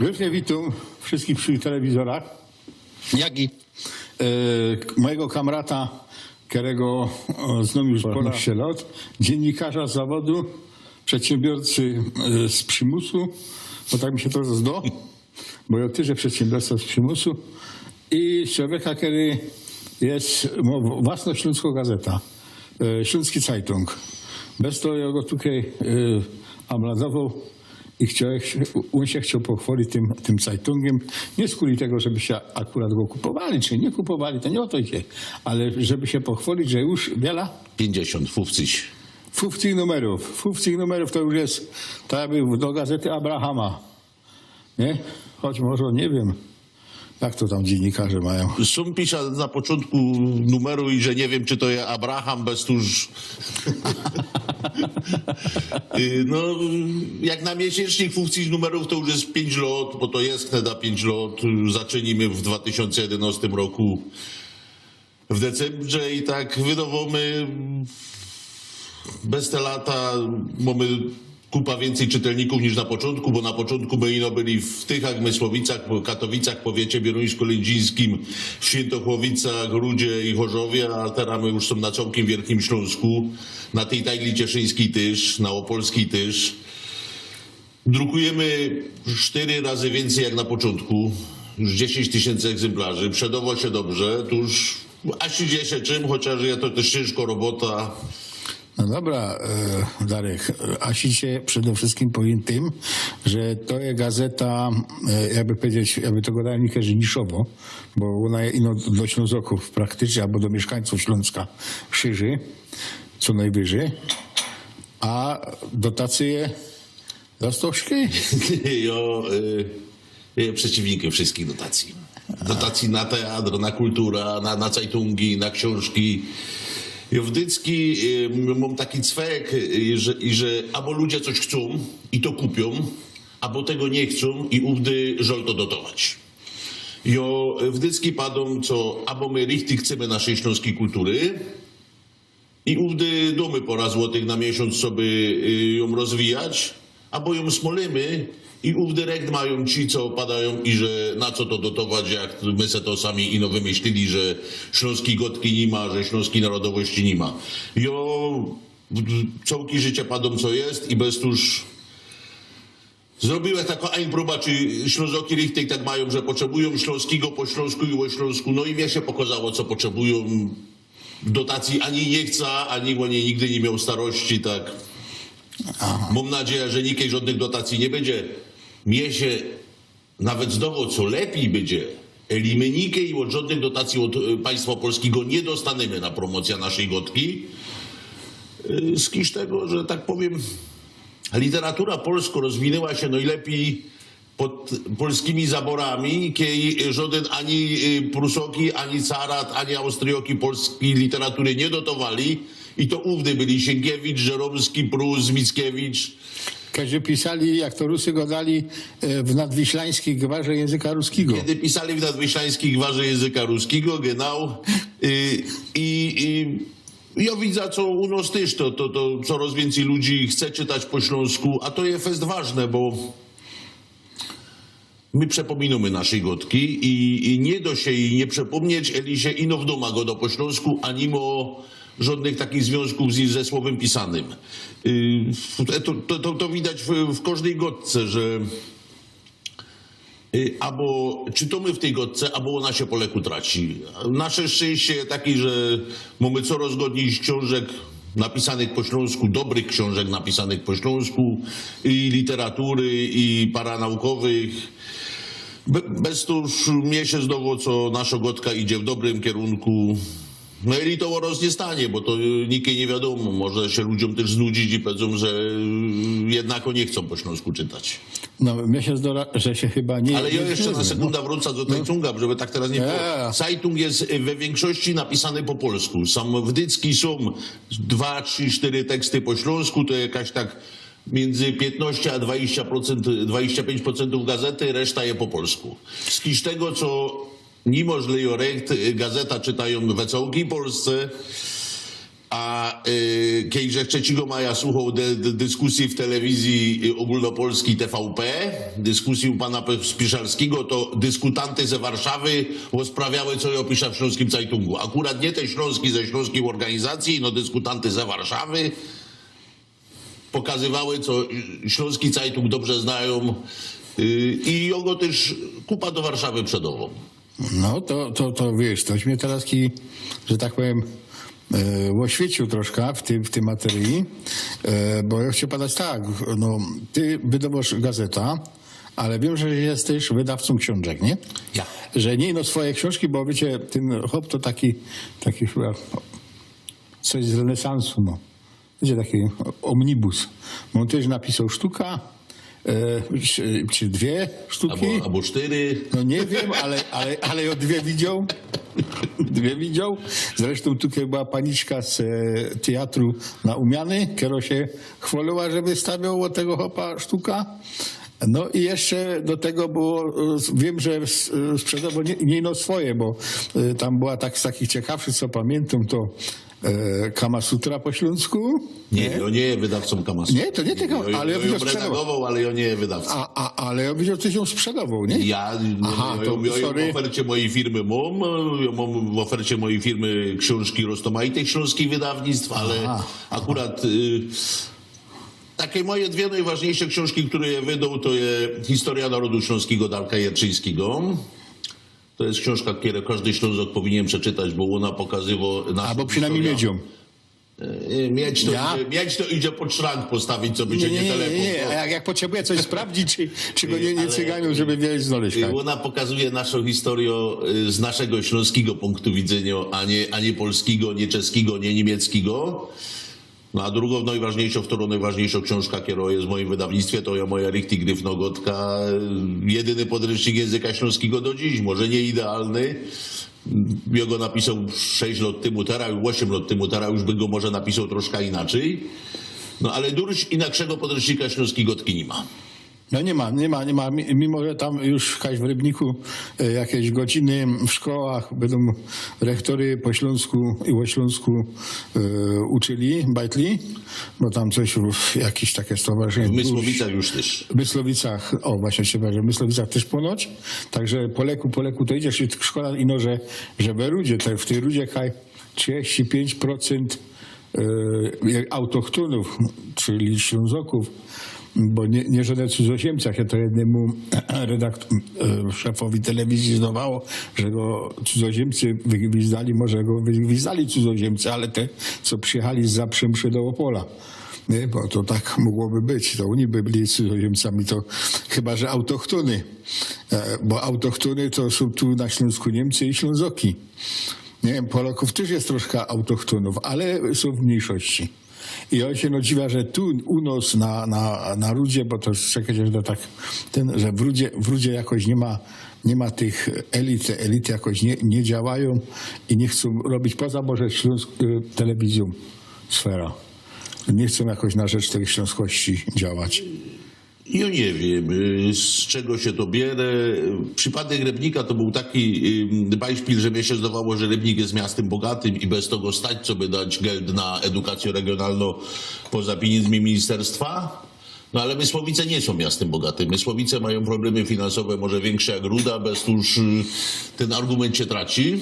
Wielkie witam wszystkich przy telewizorach. Jak i Mojego kamrata, którego znam już ponad 7 lat, dziennikarza z zawodu, przedsiębiorcy z przymusu, bo tak mi się to zda, bo ja tyże przedsiębiorca z przymusu i człowieka, który jest własna śląska gazeta, Śląski Zeitung. Bez toho ja go tutaj amladował i on się chciał pochwalić tym Zeitungiem. Nie z kuli tego, żeby się akurat go kupowali, czy nie kupowali, to nie o to idzie, ale żeby się pochwalić, że już wiele 50, 50 numerów. 50 numerów to już jest tak jakby do gazety Abrahama. Nie? Choć może nie wiem, jak to tam dziennikarze mają. Sum pisze na początku numeru i że nie wiem, czy to jest Abraham, bez tuż... No, jak na miesięcznik funkcji numerów to już jest 5 lat, bo to jest na 5 lat. Zaczęliśmy w 2011 roku w decembrze i tak wydawamy bez te lata mamy kupa więcej czytelników niż na początku, bo na początku my ino byli w Tychach, Mysłowicach, Katowicach, powiecie bieruńsko-lędzińskim, w Świętochłowicach, Rudzie i Chorzowie, a teraz my już są na całkiem Wielkim Śląsku, na tej Tajli Cieszyńskiej też, na Opolskiej też. Drukujemy 4 razy więcej jak na początku, już 10 000 egzemplarzy, przedowo się dobrze, to już aż idzie się czym, chociaż ja to też ciężko robota. No dobra, Darek, Asi się przede wszystkim powiem tym, że to jest gazeta, jakby powiedzieć, jakby to gadałem że niszowo, bo ona jest ino do Ślązoków praktycznie, albo do mieszkańców Śląska szyży, co najwyżej, a dotacje Zastoszki? Ja przeciwnikiem wszystkich dotacji. Dotacji na teatr, na kulturę, na Zeitungi, na książki. Ja wdycki mam taki cwek, że albo ludzie coś chcą i to kupią, albo tego nie chcą i ówdy żol to dotować. Ja wdycki padą, co albo my richtig chcemy naszej śląskiej kultury i ówdy domy po raz złotych na miesiąc sobie ją rozwijać, albo ją smolimy i ówdy rekt mają ci, co padają i że na co to dotować, jak my se to sami ino wymyślili, że śląskiej gotki nie ma, że śląskiej narodowości nie ma. Jo całki życie padą co jest i bez tuż zrobiłem taką próba, czy Ślązoki richtig tak mają, że potrzebują śląskiego po śląsku i o śląsku, no i mnie się pokazało, co potrzebują. Dotacji ani nie chce, ani oni nigdy nie miał starości, tak. Aha. Mam nadzieję, że nikt żadnych dotacji nie będzie. Mnie się nawet zdało, co lepiej będzie. My nikiej od żadnych dotacji od państwa polskiego nie dostaniemy na promocję naszej gotki. Z kisz tego, że tak powiem, literatura polska rozwinęła się najlepiej pod polskimi zaborami, kiedy żaden ani Prusoki, ani Carat, ani Austrioki polskiej literatury nie dotowali. I to ówdy byli Sienkiewicz, Żeromski, Prus, Mickiewicz. Kiedy pisali, jak to Rusy go dali w nadwiślańskiej gwarze języka ruskiego. Kiedy pisali w nadwiślańskiej gwarze języka ruskiego, genau. Ja widzę, co u nas też, to coraz więcej ludzi chce czytać po śląsku, a to jest ważne, bo my przepominamy naszej gotki i nie do się jej nie przepomnieć, eli się ino w doma go do po śląsku, animo żadnych takich związków ze słowem pisanym. To widać w każdej gotce, że albo czytamy w tej gotce, albo ona się po leku traci. Nasze szczęście takie, że mamy coraz godniej książek napisanych po śląsku, dobrych książek napisanych po śląsku, i literatury, i paranaukowych. Bez to już mnie się zdało, co nasza gotka idzie w dobrym kierunku. No i to roz nie stanie, bo to nikt nie wiadomo. Może się ludziom też znudzić i powiedzą, że jednak nie chcą po śląsku czytać. No, mnie się zda, że się chyba nie... Ale ja jeszcze za sekundę wrócę do Zeitunga, żeby tak teraz nie było. Zeitung jest we większości napisany po polsku. Sam wdycki są 2, 3, 4 teksty po śląsku, to jakaś tak między 15 a 20%, 25% gazety, reszta je po polsku. Z tego, co niemożliwe, gazeta czytają we całej Polsce, a Kiejże 3 maja słuchał dyskusji w telewizji ogólnopolskiej TVP, dyskusji u pana Spiszalskiego, to dyskutanty ze Warszawy rozprawiały, co ja piszę w Śląskim Zeitungu. Akurat nie te śląski ze śląskiej organizacji, no dyskutanty ze Warszawy pokazywały, co Śląski Zeitung dobrze znają i jego też kupa do Warszawy przedową. No to wiesz, toś mnie teraz, że tak powiem, oświecił troszkę w tej materii, bo ja chcę padać tak, no ty wydawasz gazeta, ale wiem, że jesteś wydawcą książek, nie? Ja. Że nie no swoje książki, bo wiecie, ten hop to taki chyba coś z renesansu, no. Wiecie, taki omnibus. On też napisał sztuka, czy 2 sztuki. Albo 4. No nie wiem, ale ja 2 widział. 2 widział. Zresztą tutaj była paniczka z teatru na Umiany, która się chwaliła, że wystawiał od tego hopa sztuka. No i jeszcze do tego było, wiem, że sprzedawał nie no swoje, bo tam była z takich ciekawszych, co pamiętam, to Kama Sutra po śląsku. Nie wydawcą Kama Sutra. Nie, to nie tego, ale ja widział sprzedawał, ale ja nie wydawcą. Ale ja widział, coś ją sprzedawał, nie? Ja w ofercie mojej firmy mam w ofercie mojej firmy książki rozmaitych śląskich wydawnictw, ale akurat takie moje 2 najważniejsze książki, które je wydał, to jest Historia Narodu Śląskiego Darka Jarczyńskiego. To jest książka, którą każdy Ślązok powinien przeczytać, bo ona pokazywa... Albo przynajmniej miedzią. Mieć to idzie pod szrank postawić, co będzie nie telefon. Nie, a jak potrzebuje coś sprawdzić, czy go nie cyganią, żeby wiedzieć znaleźć. Ona pokazuje naszą historię z naszego śląskiego punktu widzenia, a nie polskiego, nie czeskiego, nie niemieckiego. No a drugą najważniejszą książka, która jest w moim wydawnictwie, to ja moja Richtig Gryfnogotka, jedyny podręcznik języka śląskiego do dziś, może nie idealny. Ja go napisał 6 lat temu, teraz 8 lat temu, teraz już by go może napisał troszkę inaczej. No ale durś inakszego podręcznika śląskiego nie ma. No nie ma. Mimo, że tam już w Rybniku jakieś godziny w szkołach będą rektory po śląsku i o śląsku uczyli, bajtli, bo tam coś, jakieś takie stowarzyszenie. W Mysłowicach już też. W Mysłowicach, właśnie się wyrażę, w Mysłowicach też ponoć. Także po leku to idziesz i szkoda ino, że w Rudzie, w tej Rudzie 35% autochtonów, czyli Ślązoków, bo nie żaden cudzoziemcach, ja to jednemu szefowi telewizji zdawało, że go cudzoziemcy wygwizdali, może go wygwizdali cudzoziemcy, ale te, co przyjechali z Zaprzęszy do Opola. Nie, bo to tak mogłoby być, to oni by byli cudzoziemcami, to chyba, że autochtony, bo autochtony to są tu na Śląsku Niemcy i Ślązoki. Nie wiem, Polaków też jest troszkę autochtonów, ale są w mniejszości. I on się dziwia, że tu u nas na Rudzie, bo to czekać, że tak, że w Rudzie jakoś nie ma tych elit, te elity jakoś nie działają i nie chcą robić, poza może Śląsk telewizją Sfera. Nie chcą jakoś na rzecz tej śląskości działać. Ja nie wiem, z czego się to bierze. Przypadek Rybnika to był taki beispiel, że mnie się zdawało, że Rybnik jest miastem bogatym i bez tego stać, co by dać geld na edukację regionalną poza pieniędzmi ministerstwa. No ale Mysłowice nie są miastem bogatym. Mysłowice mają problemy finansowe może większe jak Ruda, bez to już ten argument się traci.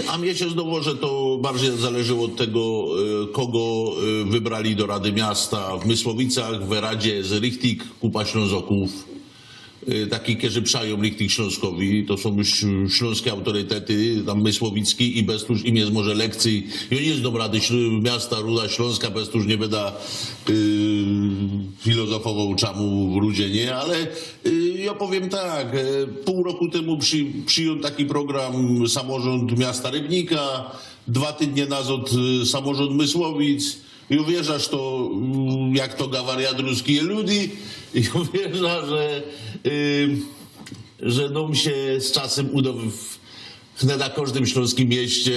A mnie się zdawało, że to bardziej zależało od tego, kogo wybrali do Rady Miasta. W Mysłowicach, w Radzie jest Richtig, kupa Ślązoków. Taki, którzy przają Richtig Śląskowi. To są już śląskie autorytety, tam mysłowicki i bez tuż im jest może lekcji. Ja nie znam Rady Miasta Ruda Śląska, bez tuż nie będę filozofował czamu w Rudzie, nie? Ale ja powiem tak, pół roku temu przyjął taki program samorząd miasta Rybnika, 2 tygodnie nazad samorząd Mysłowic. I uwierzasz to, jak to gawariat ruskie ludzi, i uwierza, że nam się z czasem uda na każdym śląskim mieście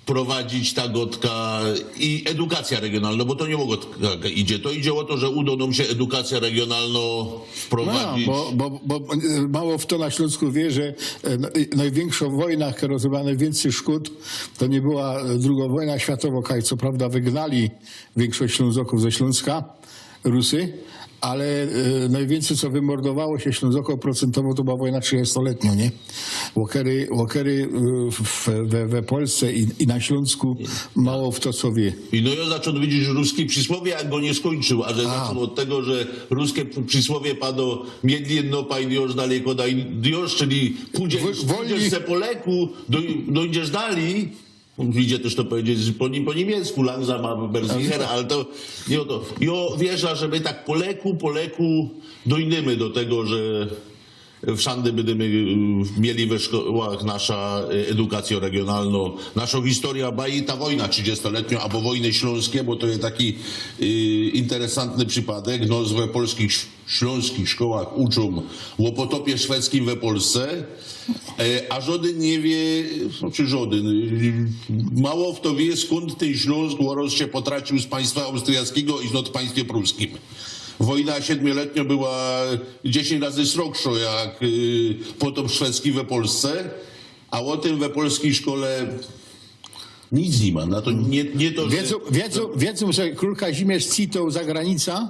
prowadzić ta gotka i edukacja regionalna, bo to nie mogło tak idzie. To idzie o to, że uda nam się edukację regionalną wprowadzić. Bo mało w to na Śląsku wie, że największą wojnę, która rozumiała najwięcej szkód, to nie była II wojna światowa, kaj co prawda wygnali większość Ślązoków ze Śląska, Rusy, ale najwięcej, co wymordowało się Ślązoków procentowo, to była wojna 30-letnia, nie? Łokery we Polsce i na Śląsku mało w to, co wie. I no ja zaczął widzieć ruskie przysłowie, jak go nie skończył, a że zaczął od tego, że ruskie przysłowie padło miedlienno pajdiesz daleko dajdiesz, czyli pójdziesz se po leku, dojdziesz dalej. Idzie też to powiedzieć po niemiecku, langsam a berzicher, ale to nie o to. Ja wierzę, że my tak po leku dojdziemy do tego, że wszędzie będziemy mieli we szkołach nasza edukację regionalną, naszą historię, a i ta wojna 30-letnia, albo wojny śląskie, bo to jest taki interesantny przypadek. No, we polskich, śląskich szkołach uczą o potopie szwedzkim we Polsce, a żaden nie wie, znaczy żaden, mało w to wie, skąd ten Śląsk się potracił z państwa austriackiego i z państwie pruskim. Wojna 7-letnia była 10 razy srogsza jak potop szwedzki we Polsce, a o tym we polskiej szkole nic nie ma. Na to nie to, Wiedzą, że król Kazimierz citał za granicę?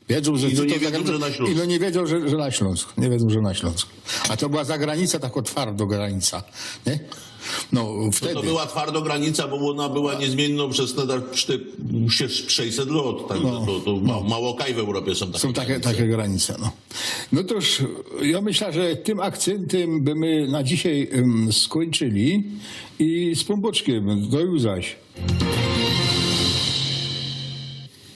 Wiedzą, że nie wiedzą, że na Śląsku. I no nie wiedzą, że na Śląsku. Nie wiedzą, że na Śląsku. A to była zagranica, tak twardo granica. Nie? No, wtedy. To była twardo granica, bo ona była niezmienną przez 600 lat. Tak, mało kaj w Europie są takie. Są takie granice. No to już ja myślę, że tym akcentem byśmy na dzisiaj skończyli i z pomboczkiem. Do już zaś.